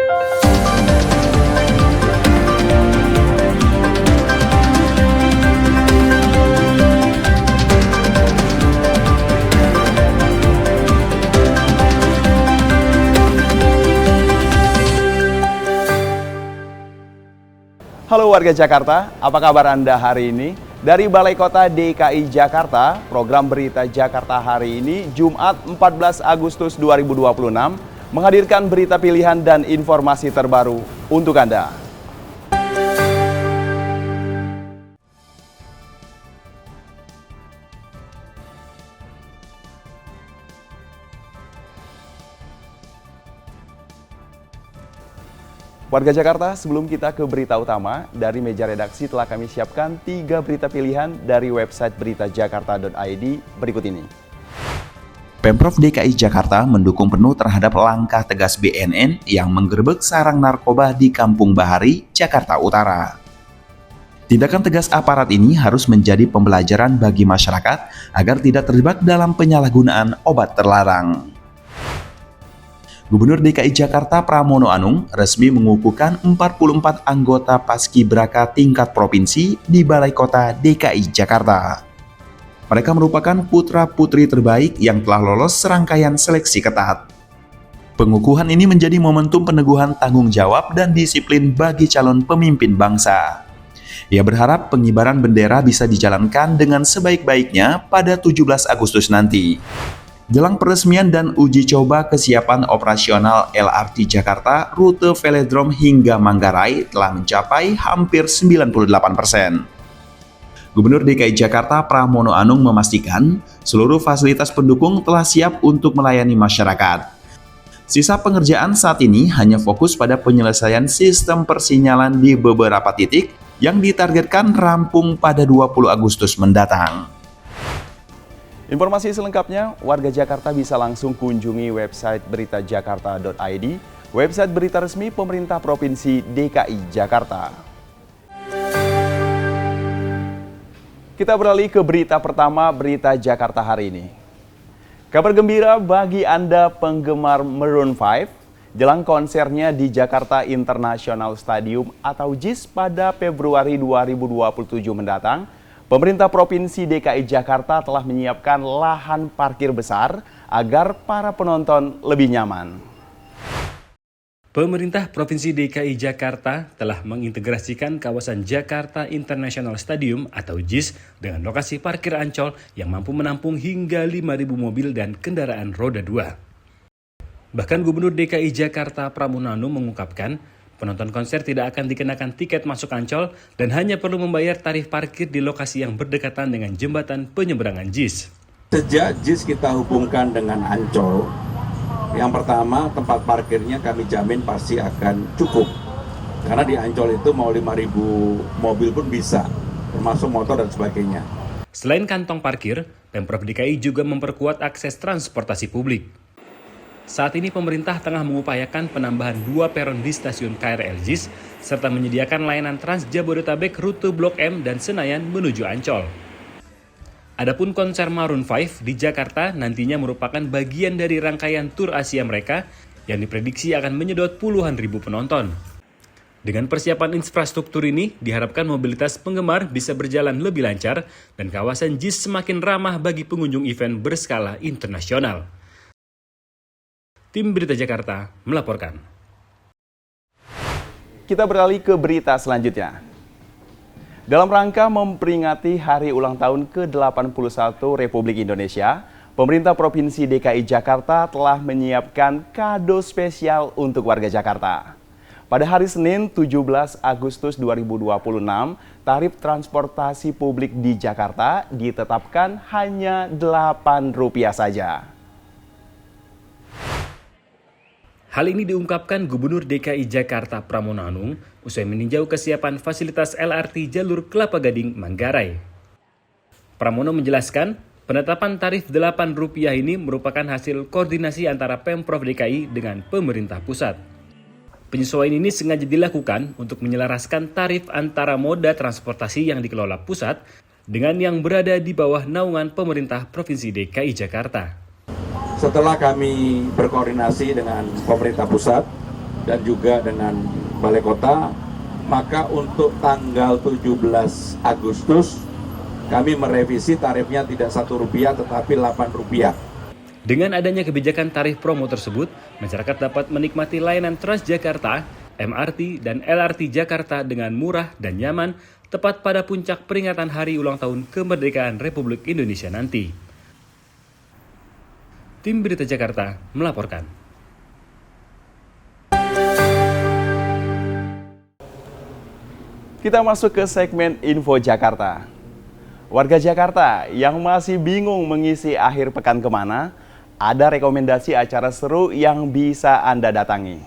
Halo warga Jakarta, apa kabar Anda hari ini? Dari Balai Kota DKI Jakarta, program Berita Jakarta hari ini, Jumat 14 Agustus 2026, menghadirkan berita pilihan dan informasi terbaru untuk Anda. Warga Jakarta, sebelum kita ke berita utama, dari meja redaksi telah kami siapkan 3 berita pilihan dari website beritajakarta.id berikut ini. Pemprov DKI Jakarta mendukung penuh terhadap langkah tegas BNN yang menggerebek sarang narkoba di Kampung Bahari, Jakarta Utara. Tindakan tegas aparat ini harus menjadi pembelajaran bagi masyarakat agar tidak terjebak dalam penyalahgunaan obat terlarang. Gubernur DKI Jakarta Pramono Anung resmi mengukuhkan 44 anggota Paskibraka tingkat provinsi di Balai Kota DKI Jakarta. Mereka merupakan putra-putri terbaik yang telah lolos serangkaian seleksi ketat. Pengukuhan ini menjadi momentum peneguhan tanggung jawab dan disiplin bagi calon pemimpin bangsa. Ia berharap pengibaran bendera bisa dijalankan dengan sebaik-baiknya pada 17 Agustus nanti. Jelang peresmian dan uji coba kesiapan operasional LRT Jakarta, rute Velodrome hingga Manggarai telah mencapai hampir 98%. Gubernur DKI Jakarta Pramono Anung memastikan seluruh fasilitas pendukung telah siap untuk melayani masyarakat. Sisa pengerjaan saat ini hanya fokus pada penyelesaian sistem persinyalan di beberapa titik yang ditargetkan rampung pada 20 Agustus mendatang. Informasi selengkapnya, warga Jakarta bisa langsung kunjungi website beritajakarta.id, website berita resmi pemerintah Provinsi DKI Jakarta. Kita beralih ke berita pertama, Berita Jakarta hari ini. Kabar gembira bagi Anda penggemar Maroon 5, jelang konsernya di Jakarta International Stadium atau JIS pada Februari 2027 mendatang, pemerintah Provinsi DKI Jakarta telah menyiapkan lahan parkir besar agar para penonton lebih nyaman. Pemerintah Provinsi DKI Jakarta telah mengintegrasikan kawasan Jakarta International Stadium atau JIS dengan lokasi parkir Ancol yang mampu menampung hingga 5.000 mobil dan kendaraan roda 2. Bahkan Gubernur DKI Jakarta Pramono Anung mengungkapkan, penonton konser tidak akan dikenakan tiket masuk Ancol dan hanya perlu membayar tarif parkir di lokasi yang berdekatan dengan jembatan penyeberangan JIS. Sejak JIS kita hubungkan dengan Ancol, yang pertama tempat parkirnya kami jamin pasti akan cukup. Karena di Ancol itu mau 5.000 mobil pun bisa, termasuk motor dan sebagainya. Selain kantong parkir, Pemprov DKI juga memperkuat akses transportasi publik. Saat ini pemerintah tengah mengupayakan penambahan 2 peron di stasiun KRL JIS serta menyediakan layanan Trans Jabodetabek rute Blok M dan Senayan menuju Ancol. Adapun konser Maroon 5 di Jakarta nantinya merupakan bagian dari rangkaian tur Asia mereka yang diprediksi akan menyedot puluhan ribu penonton. Dengan persiapan infrastruktur ini, diharapkan mobilitas penggemar bisa berjalan lebih lancar dan kawasan JIS semakin ramah bagi pengunjung event berskala internasional. Tim Berita Jakarta melaporkan. Kita beralih ke berita selanjutnya. Dalam rangka memperingati hari ulang tahun ke-81 Republik Indonesia, pemerintah Provinsi DKI Jakarta telah menyiapkan kado spesial untuk warga Jakarta. Pada hari Senin 17 Agustus 2026, tarif transportasi publik di Jakarta ditetapkan hanya Rp8 saja. Hal ini diungkapkan Gubernur DKI Jakarta Pramono Anung usai meninjau kesiapan fasilitas LRT jalur Kelapa Gading Manggarai. Pramono menjelaskan, penetapan tarif Rp8 ini merupakan hasil koordinasi antara Pemprov DKI dengan pemerintah pusat. Penyesuaian ini sengaja dilakukan untuk menyelaraskan tarif antara moda transportasi yang dikelola pusat dengan yang berada di bawah naungan pemerintah Provinsi DKI Jakarta. Setelah kami berkoordinasi dengan pemerintah pusat, dan juga dengan Balai Kota, maka untuk tanggal 17 Agustus kami merevisi tarifnya tidak Rp1 tetapi Rp8. Dengan adanya kebijakan tarif promo tersebut, masyarakat dapat menikmati layanan Transjakarta, MRT, dan LRT Jakarta dengan murah dan nyaman tepat pada puncak peringatan Hari Ulang Tahun Kemerdekaan Republik Indonesia nanti. Tim Berita Jakarta melaporkan. Kita masuk ke segmen Info Jakarta. Warga Jakarta yang masih bingung mengisi akhir pekan kemana, ada rekomendasi acara seru yang bisa Anda datangi.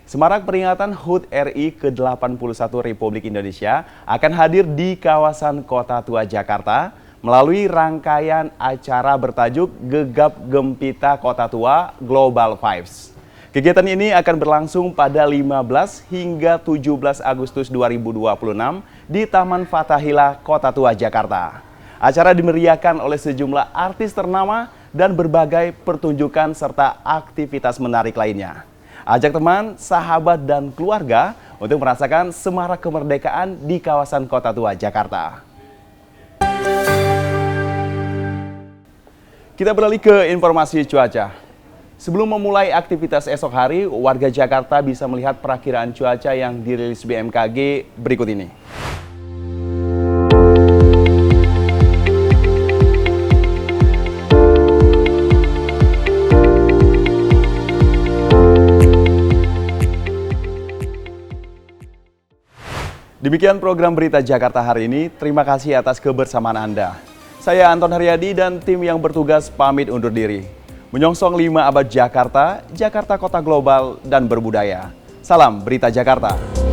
Semarak peringatan HUT RI ke-81 Republik Indonesia akan hadir di kawasan Kota Tua Jakarta melalui rangkaian acara bertajuk Gegap Gempita Kota Tua Global Vibes. Kegiatan ini akan berlangsung pada 15 hingga 17 Agustus 2026 di Taman Fathahillah Kota Tua Jakarta. Acara dimeriahkan oleh sejumlah artis ternama dan berbagai pertunjukan serta aktivitas menarik lainnya. Ajak teman, sahabat, dan keluarga untuk merasakan semarak kemerdekaan di kawasan Kota Tua Jakarta. Kita beralih ke informasi cuaca. Sebelum memulai aktivitas esok hari, warga Jakarta bisa melihat perakiraan cuaca yang dirilis BMKG berikut ini. Demikian program Berita Jakarta hari ini. Terima kasih atas kebersamaan Anda. Saya Anton Haryadi dan tim yang bertugas pamit undur diri. Menyongsong 5 abad Jakarta, Jakarta Kota Global dan Berbudaya. Salam Berita Jakarta.